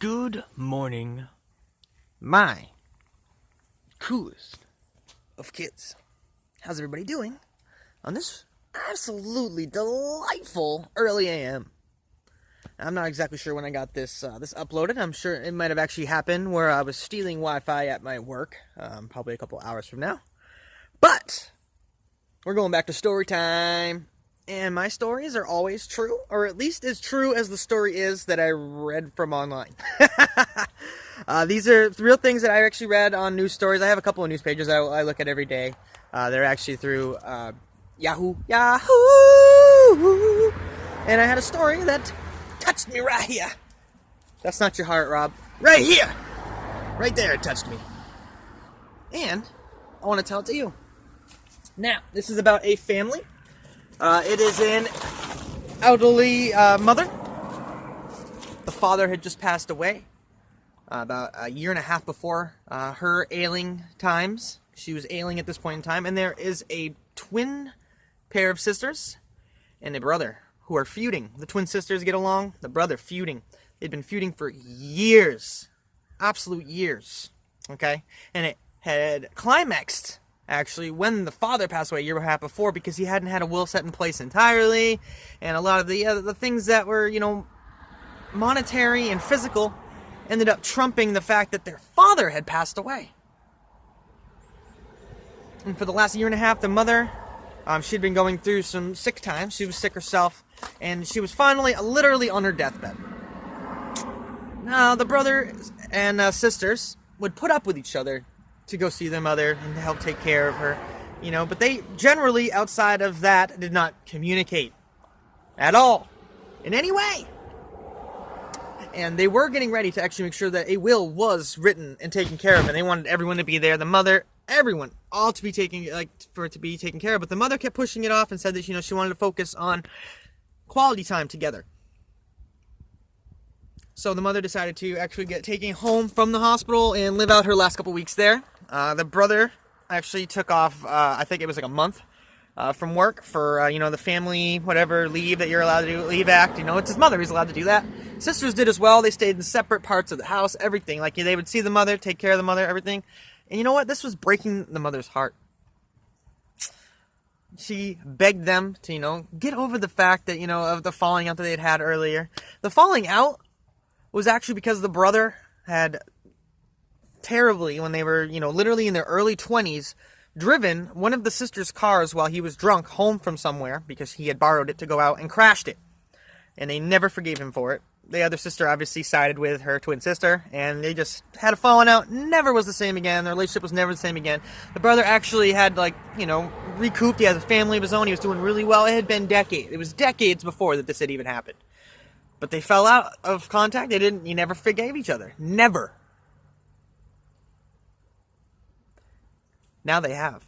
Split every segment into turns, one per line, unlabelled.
Good morning, my coolest of kids. How's everybody doing on this absolutely delightful early AM? I'm not exactly sure when I got this uploaded. I'm sure it might have actually happened where I was stealing Wi-Fi at my work, probably a couple hours from now. But we're going back to story time. And my stories are always true, or at least as true as the story is that I read from online. These are real things that I actually read on news stories. I have a couple of news pages I look at every day. They're actually through Yahoo! And I had a story that touched me right here. That's not your heart, Rob. Right here! Right there it touched me. And I want to tell it to you. Now, this is about a family. It is an elderly mother. The father had just passed away about a year and a half before her ailing times. She was ailing at this point in time. And there is a twin pair of sisters and a brother who are feuding. The twin sisters get along, the brother feuding. They'd been feuding for years. Absolute years. Okay? And it had climaxed actually when the father passed away a year and a half before, because he hadn't had a will set in place entirely, and a lot of the things that were, monetary and physical ended up trumping the fact that their father had passed away. And for the last year and a half, the mother, she'd been going through some sick times. She was sick herself, and she was finally literally on her deathbed. Now, the brother and sisters would put up with each other to go see their mother and to help take care of her, but they generally, outside of that, did not communicate at all, in any way. And they were getting ready to actually make sure that a will was written and taken care of, and they wanted everyone to be there, the mother, everyone, all to be for it to be taken care of. But the mother kept pushing it off and said that, she wanted to focus on quality time together. So the mother decided to actually get taken home from the hospital and live out her last couple weeks there. The brother actually took off, I think it was like a month from work for, the family, whatever, leave that you're allowed to do, leave act. It's his mother, he's allowed to do that. Sisters did as well. They stayed in separate parts of the house, everything. Like, they would see the mother, take care of the mother, everything. And you know what? This was breaking the mother's heart. She begged them to, get over the fact that, of the falling out that they had earlier. The falling out was actually because the brother had terribly, when they were, literally in their early 20s, driven one of the sister's cars while he was drunk home from somewhere, because he had borrowed it to go out, and crashed it. And they never forgave him for it. The other sister obviously sided with her twin sister, and they just had a falling out. Never was the same again. Their relationship was never the same again. The brother actually had, recouped. He has a family of his own. He was doing really well. It had been decades. It was decades before that this had even happened. But they fell out of contact. They never forgave each other. Never. Now they have.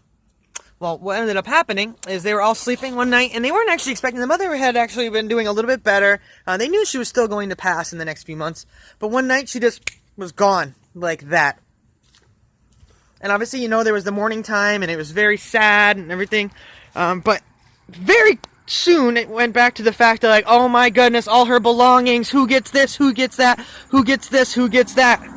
Well, what ended up happening is they were all sleeping one night, and they weren't actually expecting. The mother had actually been doing a little bit better. They knew she was still going to pass in the next few months. But one night, she just was gone like that. And obviously, there was the morning time, and it was very sad and everything. But very soon, it went back to the fact that, oh my goodness, all her belongings, who gets this, who gets that, who gets this, who gets that.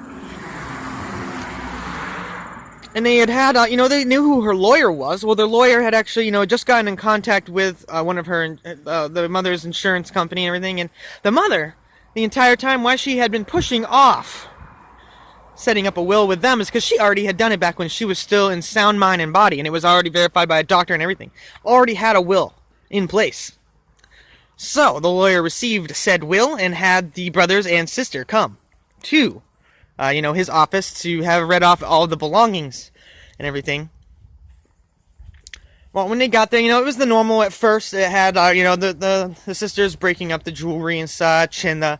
And they had, they knew who her lawyer was. Well, their lawyer had actually, just gotten in contact with one of her, the mother's insurance company and everything. And the mother, the entire time, why she had been pushing off setting up a will with them is because she already had done it back when she was still in sound mind and body. And it was already verified by a doctor and everything. Already had a will in place. So, the lawyer received said will and had the brothers and sister come to his office to have read off all the belongings and everything. Well, when they got there, it was the normal at first. It had, the sisters breaking up the jewelry and such, and the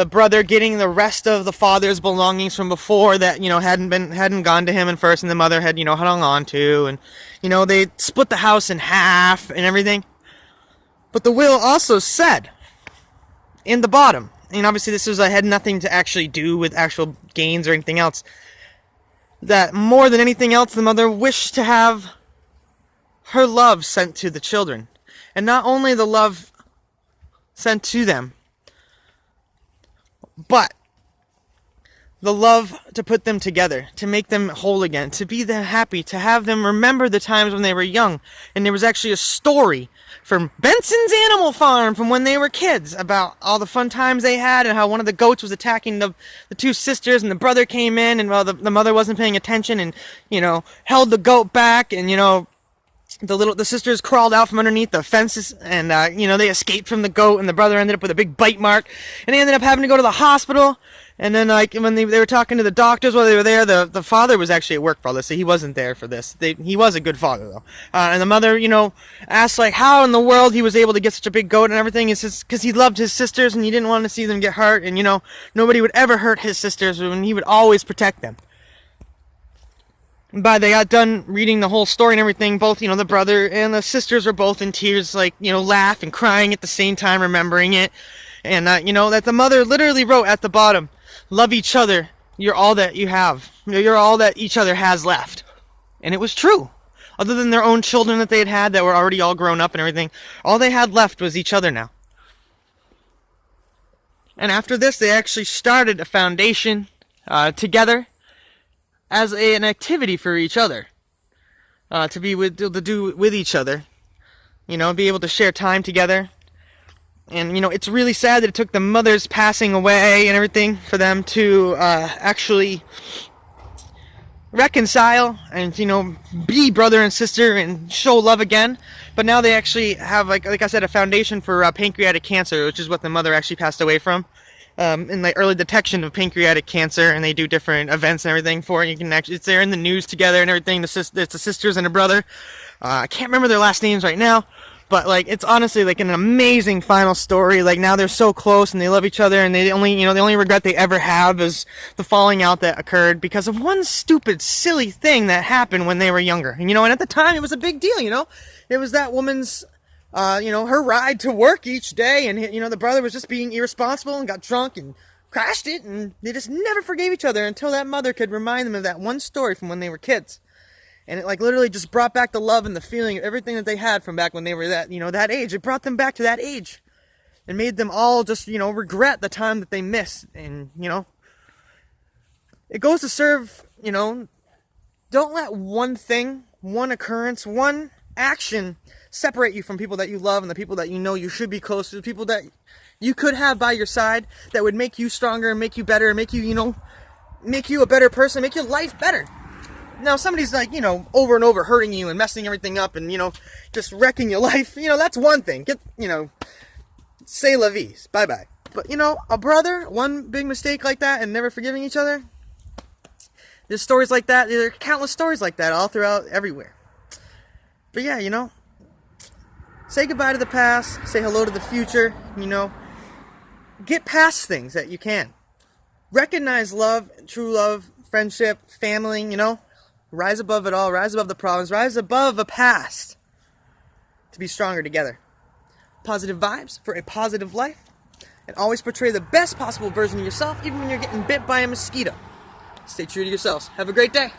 brother getting the rest of the father's belongings from before that, hadn't gone to him at first, and the mother had, hung on to, and, they split the house in half and everything. But the will also said, in the bottom, and obviously this had nothing to actually do with actual gains or anything else, that more than anything else, the mother wished to have her love sent to the children. And not only the love sent to them, but the love to put them together, to make them whole again, to be them happy, to have them remember the times when they were young. And there was actually a story from Benson's Animal Farm from when they were kids about all the fun times they had and how one of the goats was attacking the two sisters, and the brother came in and the mother wasn't paying attention and, held the goat back, and, the sisters crawled out from underneath the fences, and they escaped from the goat, and the brother ended up with a big bite mark, and they ended up having to go to the hospital. And then, when they were talking to the doctors while they were there, the father was actually at work for all this, so he wasn't there for this. He was a good father, though. And the mother, asked, how in the world he was able to get such a big goat and everything. It's just because he loved his sisters, and he didn't want to see them get hurt, and, nobody would ever hurt his sisters, and he would always protect them. But they got done reading the whole story and everything. Both, the brother and the sisters were both in tears, laugh and crying at the same time, remembering it. And, that the mother literally wrote at the bottom, "Love each other. You're all that you have. You're all that each other has left." And it was true. Other than their own children that they had that were already all grown up and everything, all they had left was each other now. And after this, they actually started a foundation together as an activity for each other, to do with each other, be able to share time together. And, it's really sad that it took the mother's passing away and everything for them to actually reconcile and, be brother and sister and show love again. But now they actually have, like I said, a foundation for pancreatic cancer, which is what the mother actually passed away from. In early detection of pancreatic cancer, and they do different events and everything for it. You can actually, it's there in the news together and everything. It's the sisters and a brother. I can't remember their last names right now, but it's honestly an amazing final story. Now they're so close and they love each other, and the only regret they ever have is the falling out that occurred because of one stupid, silly thing that happened when they were younger. And at the time it was a big deal. It was that woman's her ride to work each day, and, the brother was just being irresponsible and got drunk and crashed it, and they just never forgave each other until that mother could remind them of that one story from when they were kids. And it, literally just brought back the love and the feeling of everything that they had from back when they were that age. It brought them back to that age and made them all just, regret the time that they missed. And, it goes to serve, don't let one thing, one occurrence, one action separate you from people that you love and the people that you should be close to, the people that you could have by your side that would make you stronger and make you better and make you, make you a better person, make your life better. Now, somebody's over and over hurting you and messing everything up and, just wrecking your life, that's one thing. Say la vie, bye-bye. But, a brother, one big mistake like that and never forgiving each other, there's stories like that, there are countless stories like that all throughout everywhere. But yeah, say goodbye to the past, say hello to the future, get past things that you can. Recognize love, true love, friendship, family, rise above it all, rise above the problems, rise above the past to be stronger together. Positive vibes for a positive life, and always portray the best possible version of yourself, even when you're getting bit by a mosquito. Stay true to yourselves. Have a great day.